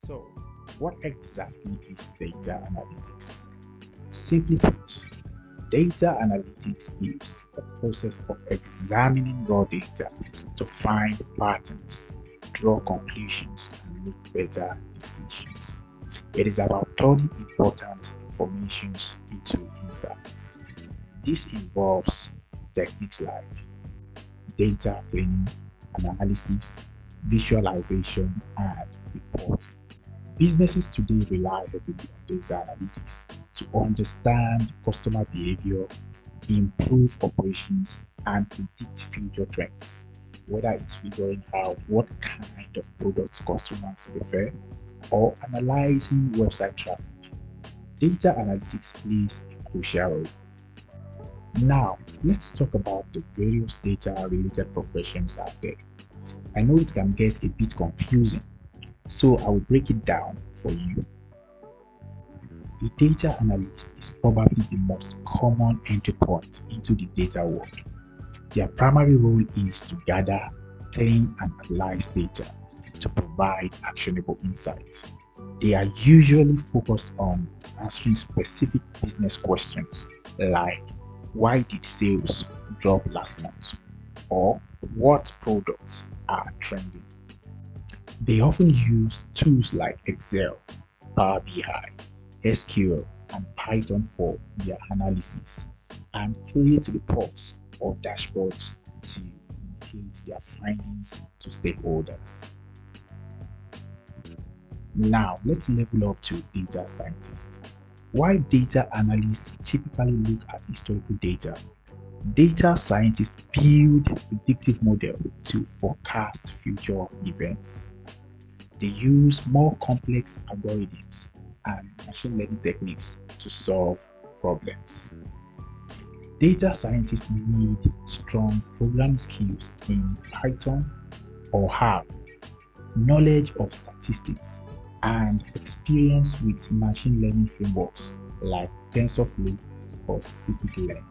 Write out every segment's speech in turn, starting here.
So, what exactly is data analytics? Simply put, data analytics is the process of examining raw data to find patterns, draw conclusions, and make better decisions. It is about turning important information into insights. This involves techniques like data cleaning, analysis, visualization, and reporting. Businesses today rely heavily on data analytics to understand customer behavior, improve operations, and predict future trends. Whether it's figuring out what kind of products customers prefer or analyzing website traffic, data analytics plays a crucial role. Now, let's talk about the various data related professions out there. I know it can get a bit confusing, so I will break it down for you. A data analyst is probably the most common entry point into the data world. Their primary role is to gather, clean, and analyze data to provide actionable insights. They are usually focused on answering specific business questions like why did sales drop last month or what products are trending. They often use tools like Excel, Power BI, SQL, and Python for their analysis and create reports or dashboards to communicate their findings to stakeholders. Now, let's level up to data scientists. While data analysts typically look at historical data, data scientists build predictive models to forecast future events. They use more complex algorithms and machine learning techniques to solve problems. Data scientists need strong programming skills in Python or R, knowledge of statistics, and experience with machine learning frameworks like TensorFlow or scikit-learn.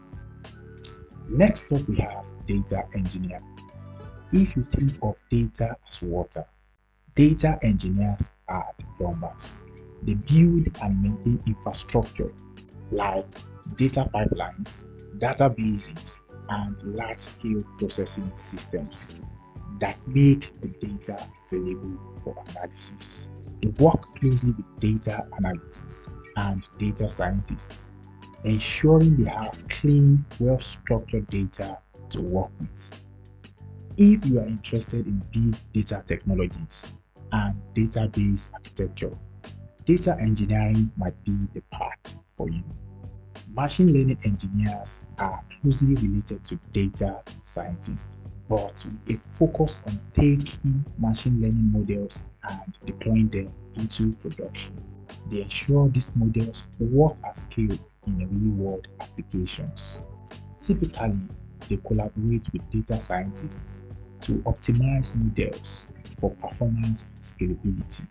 Next up, we have data engineer. If you think of data as water, data engineers are the plumbers. They build and maintain infrastructure like data pipelines, databases, and large-scale processing systems that make the data available for analysis. They work closely with data analysts and data scientists, ensuring they have clean, well-structured data to work with. If you are interested in big data technologies and database architecture, data engineering might be the path for you. Machine learning engineers are closely related to data scientists, but with a focus on taking machine learning models and deploying them into production. They ensure these models work at scale in real-world applications. Typically, they collaborate with data scientists to optimize models for performance and scalability.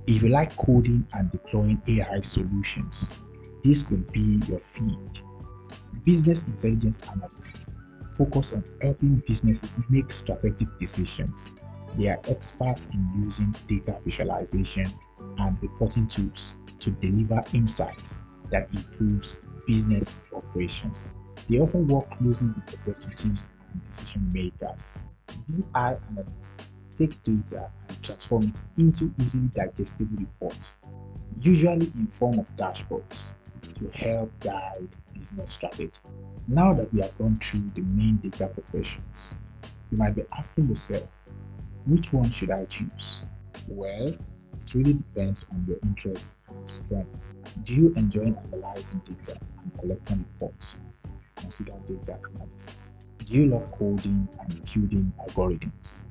If you like coding and deploying AI solutions, this could be your field. Business Intelligence Analysts focus on helping businesses make strategic decisions. They are experts in using data visualization and reporting tools to deliver insights that improves business operations. They often work closely with executives and decision makers. BI analysts take data and transform it into easily digestible reports, usually in form of dashboards, to help guide business strategy. Now that we have gone through the main data professions, you might be asking yourself, which one should I choose? Well, it really depends on your interest and strengths. Do you enjoy analyzing data and collecting reports? Consider data analysts. Do you love coding and building algorithms?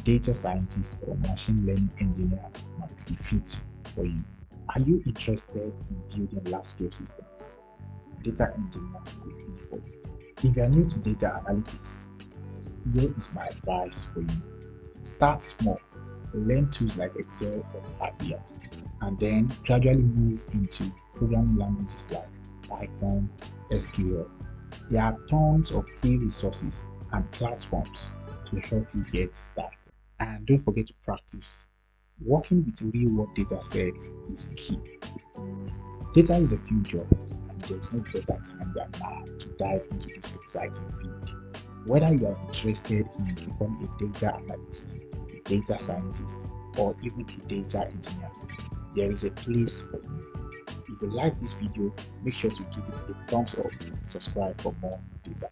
Data scientist or machine learning engineer might be fit for you. Are you interested in building large-scale systems? Data engineer could be for you. If you are new to data analytics, here is my advice for you. Start small, learn tools like Excel or Power BI, and then gradually move into programming languages like Python, SQL. There are tons of free resources and platforms to help you get started. And don't forget to practice. Working with real-world data sets is key. Data is the future, and there is no better time than now to dive into this exciting field. Whether you are interested in becoming a data analyst, a data scientist, or even a data engineer, there is a place for you. If you like this video, make sure to give it a thumbs up and subscribe for more data.